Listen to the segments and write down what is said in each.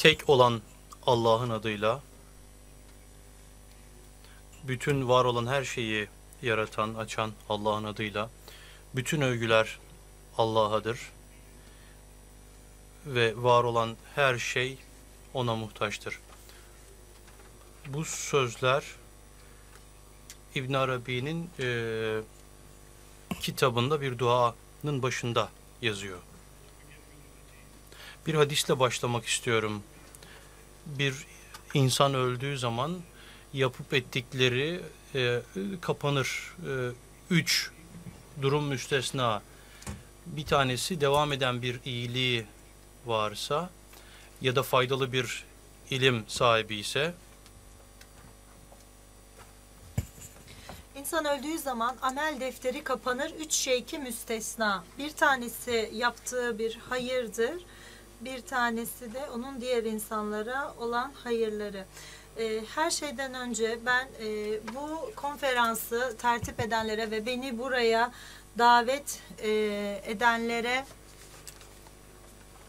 tek olan Allah'ın adıyla, bütün var olan her şeyi yaratan, açan Allah'ın adıyla, bütün övgüler Allah'adır ve var olan her şey ona muhtaçtır. Bu sözler İbn Arabi'nin kitabında bir duanın başında yazıyor. Bir hadisle başlamak istiyorum. Bir insan öldüğü zaman yapıp ettikleri kapanır. Üç durum müstesna. Bir tanesi devam eden bir iyiliği varsa ya da faydalı bir ilim sahibi ise. İnsan öldüğü zaman amel defteri kapanır. Üç şey ki müstesna. Bir tanesi yaptığı bir hayırdır. Bir tanesi de onun diğer insanlara olan hayırları. Her şeyden önce ben bu konferansı tertip edenlere ve beni buraya davet edenlere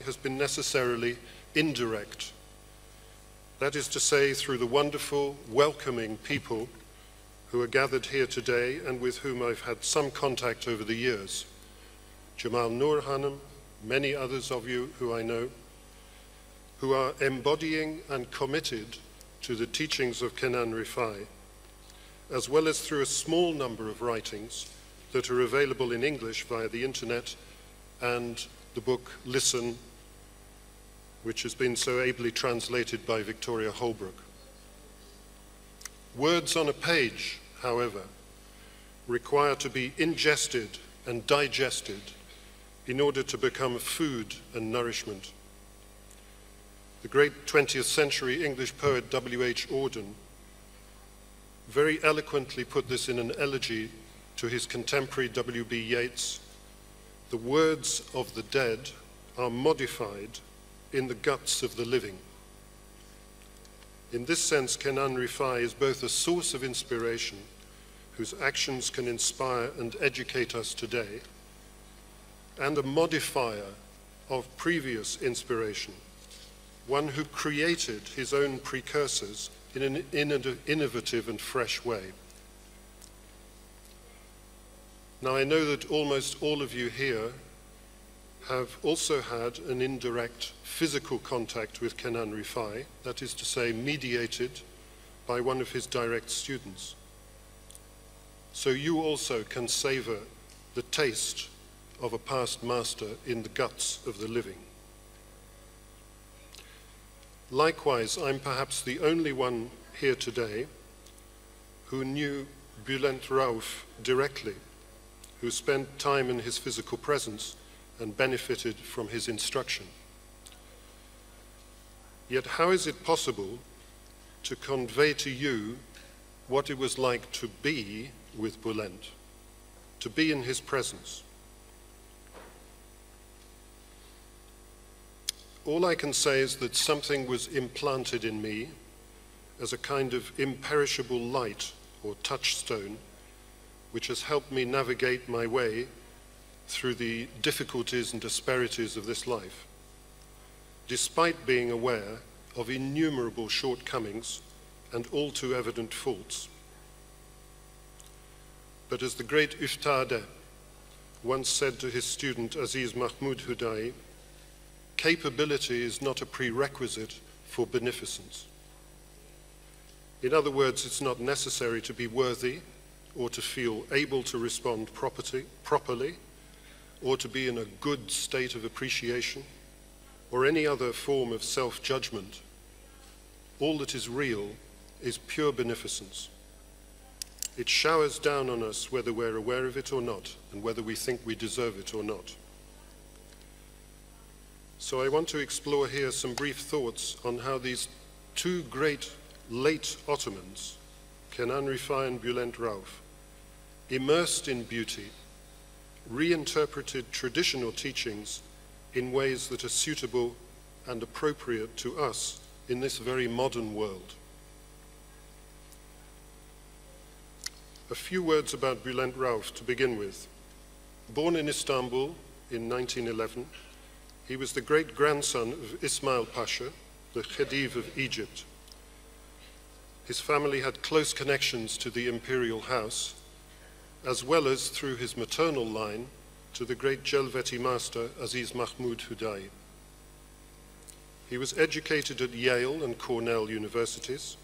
has been necessarily indirect. That is to say, through the wonderful, welcoming people who are gathered here today and with whom I've had some contact over the years. Jamal Nur Hanım, many others of you who I know, who are embodying and committed to the teachings of Kenan Rifai, as well as through a small number of writings that are available in English via the internet and the book Listen, which has been so ably translated by Victoria Holbrook. Words on a page, however, require to be ingested and digested in order to become food and nourishment. The great 20th century English poet W.H. Auden very eloquently put this in an elegy to his contemporary W.B. Yeats. The words of the dead are modified in the guts of the living. In this sense, Kenan Rifai is both a source of inspiration, whose actions can inspire and educate us today, and a modifier of previous inspiration, one who created his own precursors in an innovative and fresh way. Now, I know that almost all of you here have also had an indirect physical contact with Kenan Rifai, that is to say, mediated by one of his direct students. So you also can savor the taste of a past master in the guts of the living. Likewise, I'm perhaps the only one here today who knew Bulent Rauf directly, who spent time in his physical presence and benefited from his instruction. Yet how is it possible to convey to you what it was like to be with Bulent, to be in his presence? All I can say is that something was implanted in me as a kind of imperishable light or touchstone, which has helped me navigate my way through the difficulties and asperities of this life, despite being aware of innumerable shortcomings and all too evident faults. But as the great Üftade once said to his student Aziz Mahmoud Hudai, capability is not a prerequisite for beneficence. In other words, it's not necessary to be worthy or to feel able to respond properly, or to be in a good state of appreciation, or any other form of self-judgment. All that is real is pure beneficence. It showers down on us whether we're aware of it or not, and whether we think we deserve it or not. So I want to explore here some brief thoughts on how these two great late Ottomans, Kenan Rifai and Bulent Rauf, immersed in beauty, reinterpreted traditional teachings in ways that are suitable and appropriate to us in this very modern world. A few words about Bulent Rauf to begin with. Born in Istanbul in 1911, he was the great-grandson of Ismail Pasha, the Khedive of Egypt. His family had close connections to the imperial house, as well as through his maternal line to the great Jelveti master Aziz Mahmud Hudayi. He was educated at Yale and Cornell universities,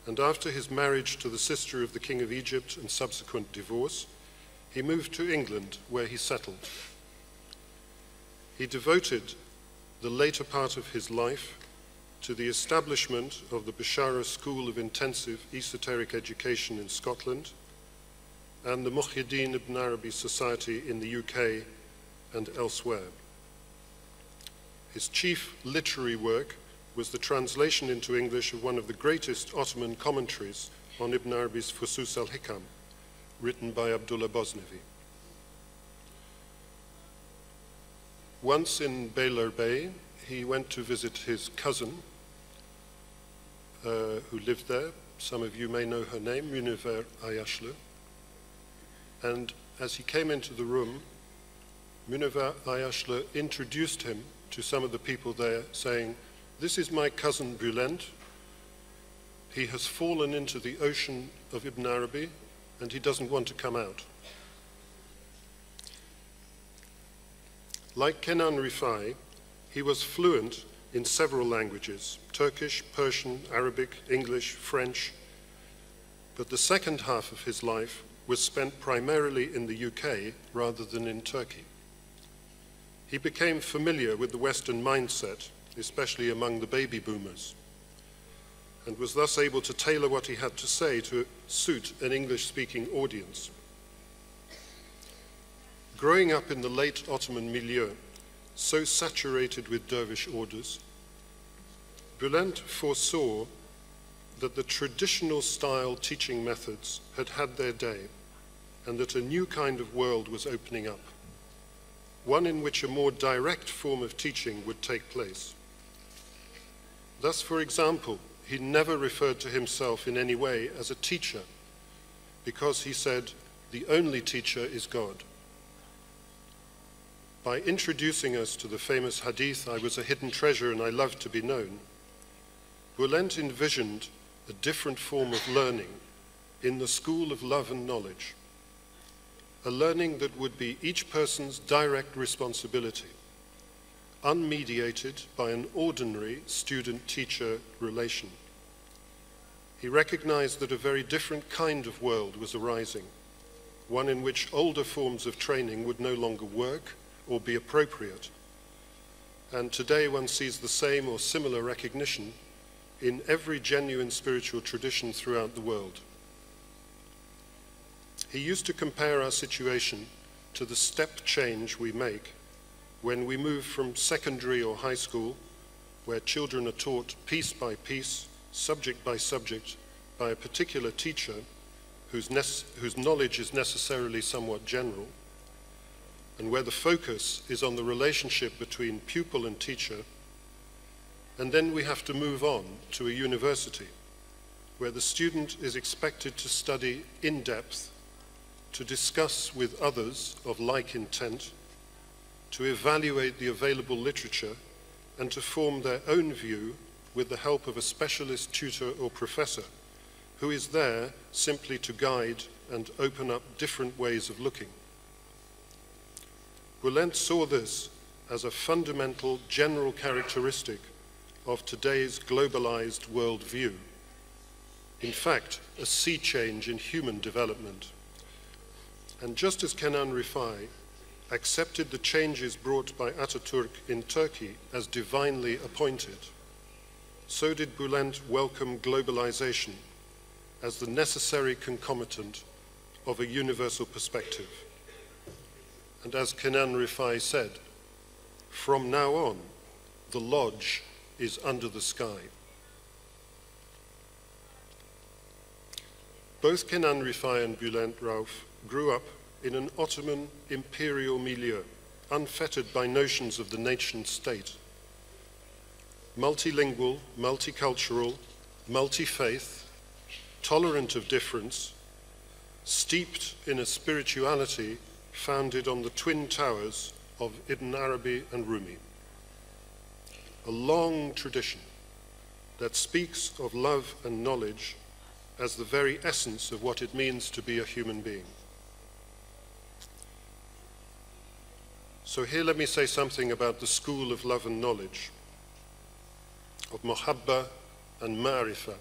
and after his marriage to the sister of the King of Egypt and subsequent divorce, he moved to England, where he settled. He devoted the later part of his life to the establishment of the Bishara School of Intensive Esoteric Education in Scotland and the Muhyiddin Ibn Arabi Society in the UK and elsewhere. His chief literary work was the translation into English of one of the greatest Ottoman commentaries on Ibn Arabi's Fusus al-Hikam, written by Abdullah Bosnevi. Once in Beylerbeyi, he went to visit his cousin, who lived there. Some of you may know her name, Münevver Ayaşlı. And as he came into the room, Münevver Ayaşlı introduced him to some of the people there, saying, "This is my cousin Bulent. He has fallen into the ocean of Ibn Arabi, and he doesn't want to come out." Like Kenan Rifai, he was fluent in several languages: Turkish, Persian, Arabic, English, French. But the second half of his life was spent primarily in the UK rather than in Turkey. He became familiar with the Western mindset, especially among the baby boomers, and was thus able to tailor what he had to say to suit an English-speaking audience. Growing up in the late Ottoman milieu, so saturated with dervish orders, Bulent foresaw that the traditional style teaching methods had had their day and that a new kind of world was opening up, one in which a more direct form of teaching would take place. Thus, for example, he never referred to himself in any way as a teacher, because he said, "The only teacher is God." By introducing us to the famous hadith, "I was a hidden treasure and I loved to be known," Bulent envisioned a different form of learning in the school of love and knowledge, a learning that would be each person's direct responsibility, unmediated by an ordinary student-teacher relation. He recognized that a very different kind of world was arising, one in which older forms of training would no longer work or be appropriate. And today one sees the same or similar recognition in every genuine spiritual tradition throughout the world. He used to compare our situation to the step change we make when we move from secondary or high school, where children are taught piece by piece, subject by subject, by a particular teacher whose knowledge is necessarily somewhat general, and where the focus is on the relationship between pupil and teacher. And then we have to move on to a university, where the student is expected to study in depth, to discuss with others of like intent, to evaluate the available literature, and to form their own view with the help of a specialist tutor or professor, who is there simply to guide and open up different ways of looking. Bulent saw this as a fundamental general characteristic of today's globalized worldview. In fact, a sea change in human development. And just as Kenan Rifai accepted the changes brought by Ataturk in Turkey as divinely appointed, so did Bulent welcome globalization as the necessary concomitant of a universal perspective. And as Kenan Rifai said, "From now on, the lodge is under the sky." Both Kenan Rifai and Bulent Rauf grew up in an Ottoman imperial milieu, unfettered by notions of the nation state. Multilingual, multicultural, multi-faith, tolerant of difference, steeped in a spirituality founded on the twin towers of Ibn Arabi and Rumi. A long tradition that speaks of love and knowledge as the very essence of what it means to be a human being. So here let me say something about the school of love and knowledge, of Muhabba and Ma'rifah,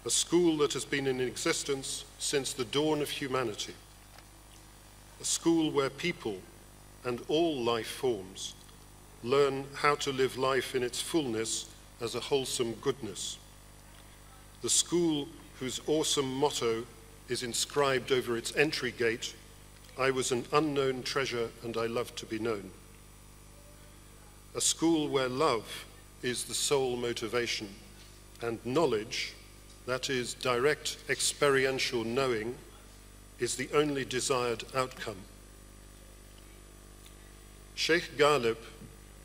a school that has been in existence since the dawn of humanity, a school where people and all life forms learn how to live life in its fullness as a wholesome goodness, the school whose awesome motto is inscribed over its entry gate, "I was an unknown treasure and I loved to be known." A school where love is the sole motivation and knowledge, that is direct experiential knowing, is the only desired outcome. Sheikh Ghalib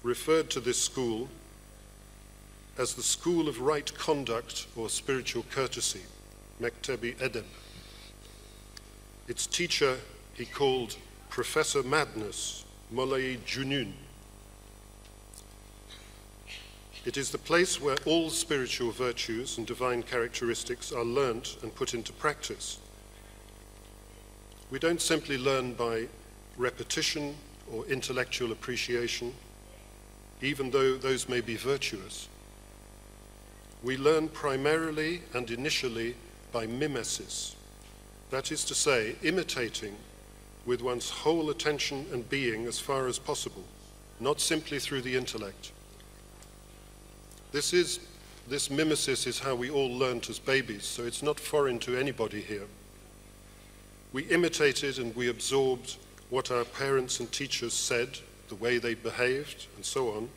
referred to this school as the school of right conduct or spiritual courtesy, Mektebi Edeb. Its teacher he called Professor Madness, Molay Junun. It is the place where all spiritual virtues and divine characteristics are learnt and put into practice. We don't simply learn by repetition or intellectual appreciation, even though those may be virtuous. We learn primarily and initially by mimesis, that is to say, imitating with one's whole attention and being as far as possible, not simply through the intellect. This mimesis is how we all learnt as babies, so it's not foreign to anybody here. We imitated and we absorbed what our parents and teachers said, the way they behaved, and so on,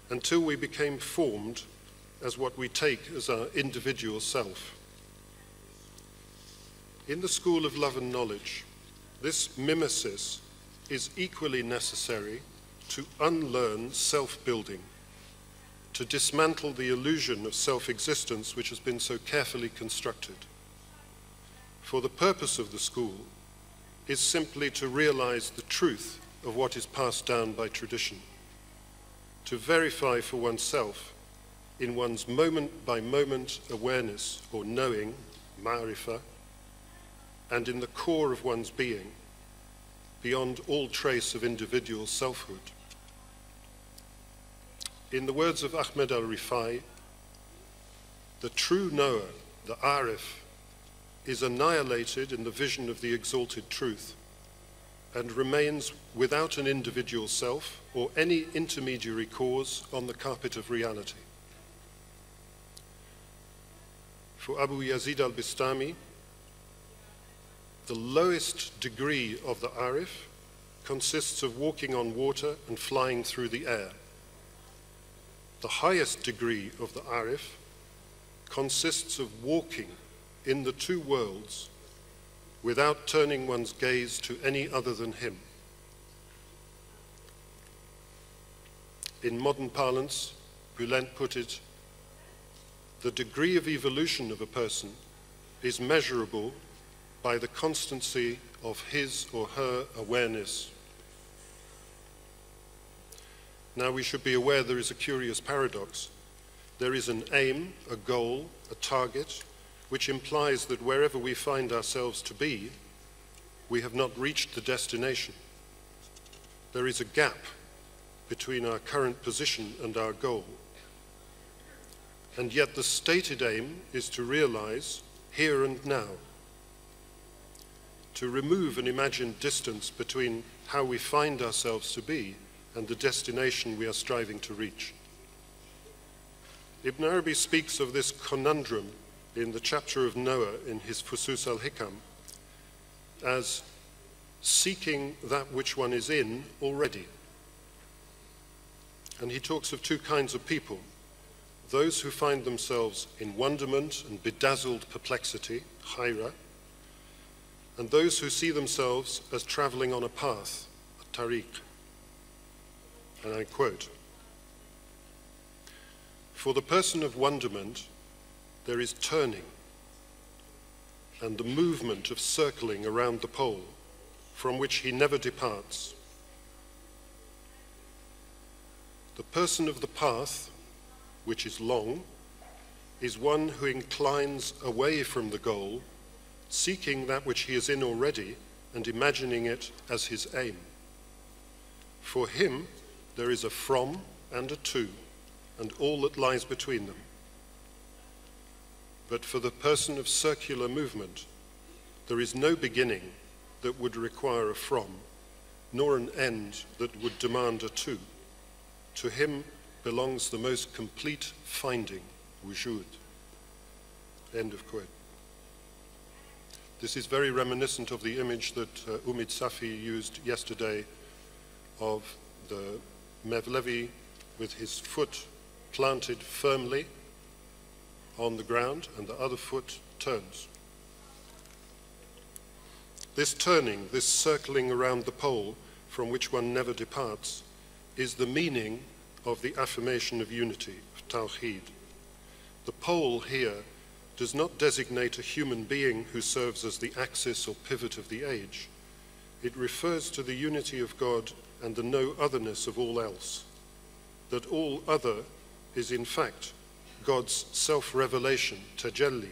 until we became formed as what we take as our individual self. In the school of love and knowledge, this mimesis is equally necessary to unlearn self-building, to dismantle the illusion of self-existence which has been so carefully constructed. For the purpose of the school is simply to realize the truth of what is passed down by tradition, to verify for oneself in one's moment-by-moment awareness or knowing, ma'rifah, and in the core of one's being, beyond all trace of individual selfhood. In the words of Ahmed al-Rifai, the true knower, the Arif, is annihilated in the vision of the exalted truth and remains without an individual self or any intermediary cause on the carpet of reality. For Abu Yazid al-Bistami, the lowest degree of the Arif consists of walking on water and flying through the air. The highest degree of the Arif consists of walking in the two worlds without turning one's gaze to any other than him. In modern parlance, Bulent put it, the degree of evolution of a person is measurable by the constancy of his or her awareness. Now we should be aware there is a curious paradox. There is an aim, a goal, a target, which implies that wherever we find ourselves to be, we have not reached the destination. There is a gap between our current position and our goal. And yet the stated aim is to realize here and now, to remove an imagined distance between how we find ourselves to be and the destination we are striving to reach. Ibn Arabi speaks of this conundrum in the chapter of Noah in his Fusus al-Hikam as seeking that which one is in already. And he talks of two kinds of people, those who find themselves in wonderment and bedazzled perplexity, hayra, and those who see themselves as traveling on a path, a tariq. And I quote, for the person of wonderment, there is turning and the movement of circling around the pole from which he never departs. The person of the path which is long, is one who inclines away from the goal, seeking that which he is in already and imagining it as his aim. For him, there is a from and a to, and all that lies between them. But for the person of circular movement, there is no beginning that would require a from, nor an end that would demand a to. To him belongs the most complete finding, wujud. End of quote. This is very reminiscent of the image that Umid Safi used yesterday of the Mevlevi with his foot planted firmly on the ground and the other foot turns. This turning, this circling around the pole from which one never departs, is the meaning of the affirmation of unity, of Tawheed. The pole here does not designate a human being who serves as the axis or pivot of the age. It refers to the unity of God and the no-otherness of all else. That all other is in fact God's self-revelation, tajalli,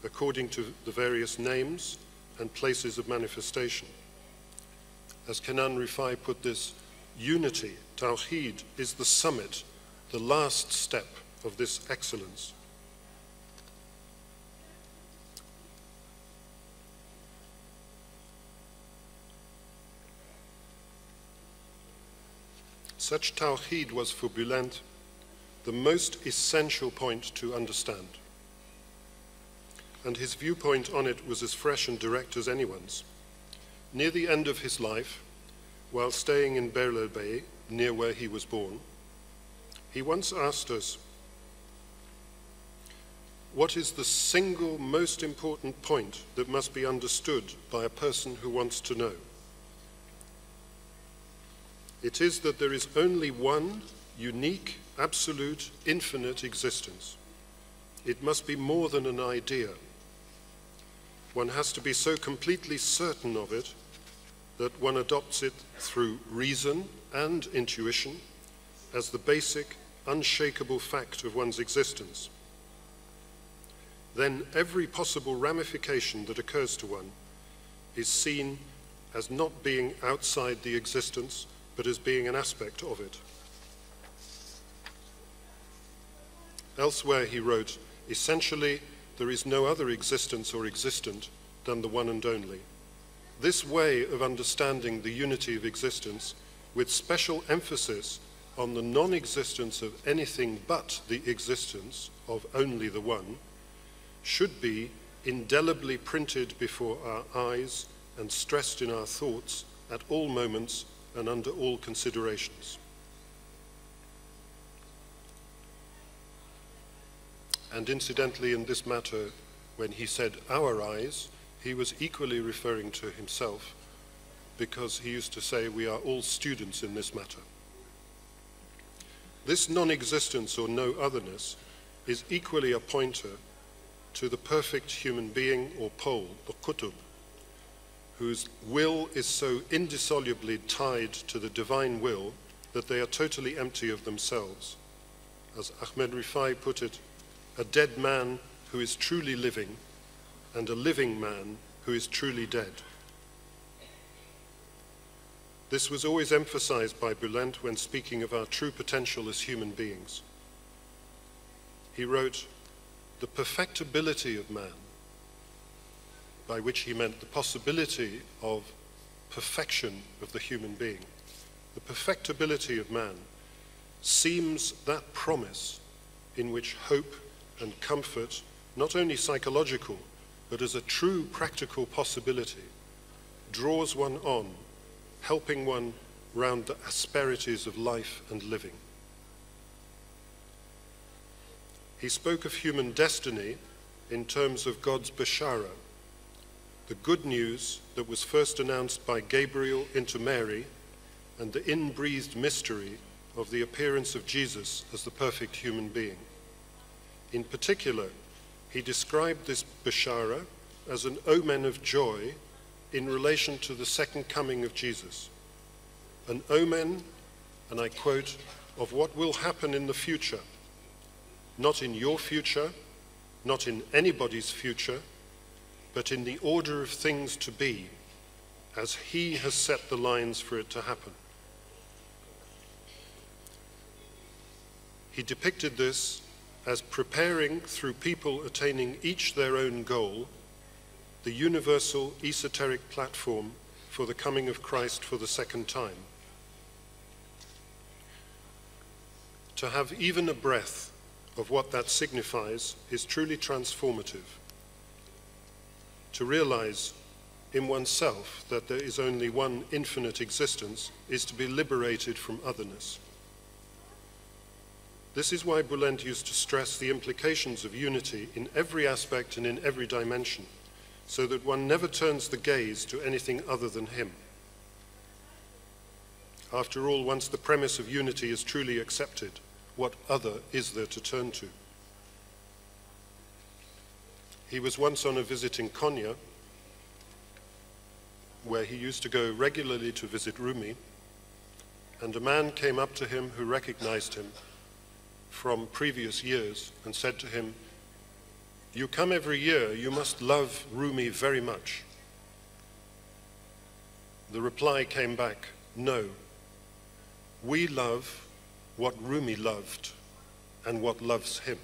according to the various names and places of manifestation. As Kenan Rifai put this, unity, Tawheed, is the summit, the last step of this excellence. Such Tawheed was for Bulent the most essential point to understand. And his viewpoint on it was as fresh and direct as anyone's. Near the end of his life, while staying in Berlebey, near where he was born, he once asked us, what is the single most important point that must be understood by a person who wants to know? It is that there is only one unique, absolute, infinite existence. It must be more than an idea. One has to be so completely certain of it that one adopts it through reason and intuition as the basic, unshakable fact of one's existence. Then every possible ramification that occurs to one is seen as not being outside the existence, but as being an aspect of it. Elsewhere he wrote, essentially, there is no other existence or existent than the one and only. This way of understanding the unity of existence, with special emphasis on the non-existence of anything but the existence of only the one, should be indelibly printed before our eyes and stressed in our thoughts at all moments and under all considerations. And incidentally, in this matter, when he said our eyes, he was equally referring to himself, because he used to say we are all students in this matter. This non-existence or no-otherness is equally a pointer to the perfect human being or pole, the qutub, whose will is so indissolubly tied to the divine will that they are totally empty of themselves. As Ahmed Rifai put it, a dead man who is truly living and a living man who is truly dead. This was always emphasized by Bulent when speaking of our true potential as human beings. He wrote, the perfectibility of man, by which he meant the possibility of perfection of the human being. The perfectibility of man seems that promise in which hope and comfort, not only psychological, but as a true practical possibility, draws one on, helping one round the asperities of life and living. He spoke of human destiny in terms of God's Bashara, the good news that was first announced by Gabriel into Mary, and the inbreathed mystery of the appearance of Jesus as the perfect human being. In particular, he described this Bashara as an omen of joy in relation to the second coming of Jesus. An omen, and I quote, of what will happen in the future, not in your future, not in anybody's future, but in the order of things to be, as he has set the lines for it to happen. He depicted this as preparing, through people attaining each their own goal, the universal esoteric platform for the coming of Christ for the second time. To have even a breath of what that signifies is truly transformative. To realize in oneself that there is only one infinite existence is to be liberated from otherness. This is why Bulent used to stress the implications of unity in every aspect and in every dimension, so that one never turns the gaze to anything other than him. After all, once the premise of unity is truly accepted, what other is there to turn to? He was once on a visit in Konya, where he used to go regularly to visit Rumi, and a man came up to him who recognized him from previous years and said to him, "You come every year, you must love Rumi very much." The reply came back, "No, we love what Rumi loved and what loves him."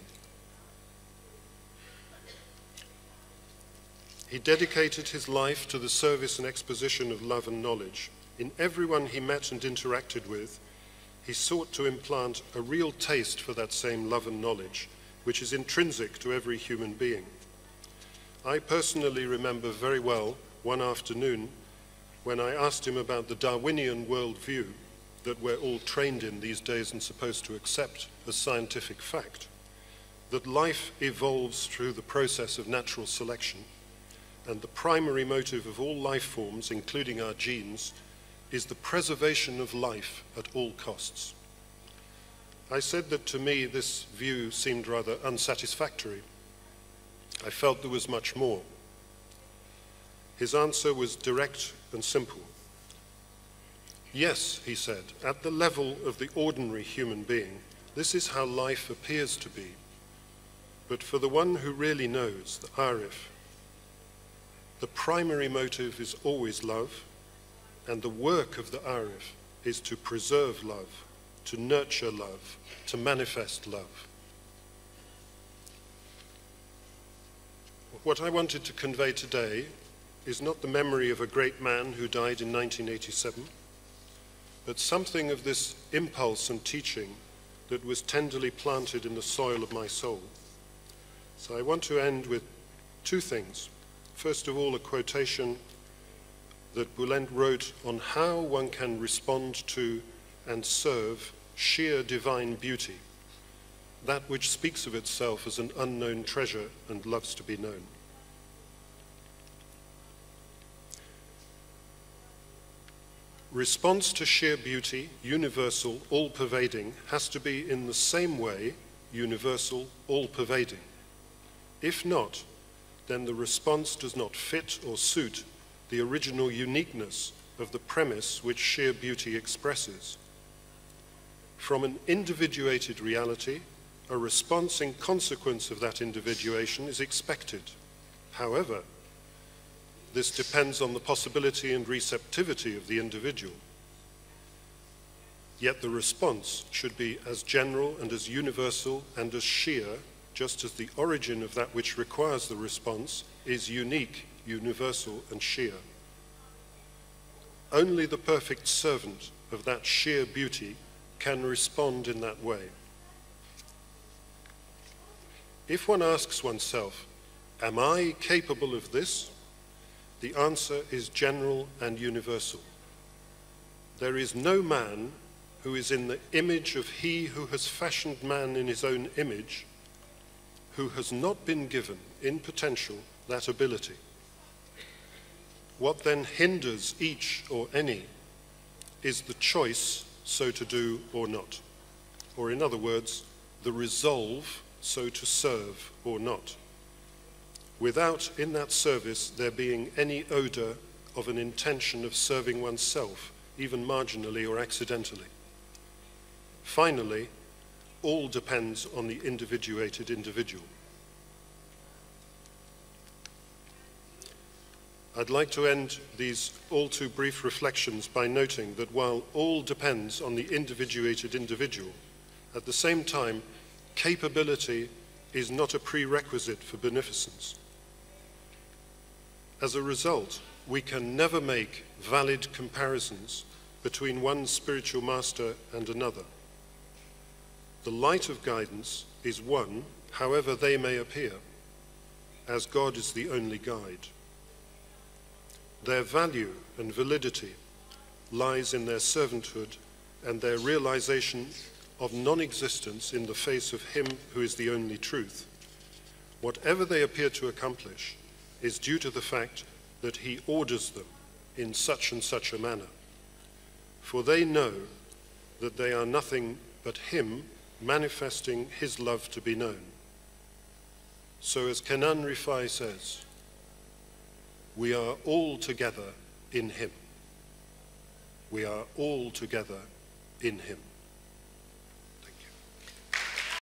He dedicated his life to the service and exposition of love and knowledge. In everyone he met and interacted with, he sought to implant a real taste for that same love and knowledge, which is intrinsic to every human being. I personally remember very well one afternoon when I asked him about the Darwinian worldview that we're all trained in these days and supposed to accept as scientific fact, that life evolves through the process of natural selection, and the primary motive of all life forms, including our genes, is the preservation of life at all costs. I said that to me this view seemed rather unsatisfactory. I felt there was much more. His answer was direct and simple. Yes, he said, at the level of the ordinary human being, this is how life appears to be. But for the one who really knows, the Arif, the primary motive is always love, and the work of the Arif is to preserve love, to nurture love, to manifest love. What I wanted to convey today is not the memory of a great man who died in 1987, but something of this impulse and teaching that was tenderly planted in the soil of my soul. So I want to end with two things. First of all, a quotation that Bulent wrote on how one can respond to and serve sheer divine beauty, that which speaks of itself as an unknown treasure and loves to be known. Response to sheer beauty, universal, all-pervading, has to be in the same way universal, all-pervading. If not, then the response does not fit or suit the original uniqueness of the premise which sheer beauty expresses. From an individuated reality, a response in consequence of that individuation is expected. However, this depends on the possibility and receptivity of the individual. Yet the response should be as general and as universal and as sheer, just as the origin of that which requires the response is unique, universal, and sheer. Only the perfect servant of that sheer beauty can respond in that way. If one asks oneself, am I capable of this? The answer is general and universal. There is no man who is in the image of he who has fashioned man in his own image, who has not been given, in potential, that ability. What then hinders each or any is the choice so to do or not. Or in other words, the resolve so to serve or not, without in that service there being any odor of an intention of serving oneself, even marginally or accidentally. Finally, all depends on the individuated individual. I'd like to end these all too brief reflections by noting that while all depends on the individuated individual, at the same time, capability is not a prerequisite for beneficence. As a result, we can never make valid comparisons between one spiritual master and another. The light of guidance is one, however they may appear, as God is the only guide. Their value and validity lies in their servanthood and their realization of non-existence in the face of Him who is the only truth. Whatever they appear to accomplish is due to the fact that He orders them in such and such a manner. For they know that they are nothing but Him manifesting His love to be known. So as Kenan Rifai says, we are all together in Him. We are all together in Him.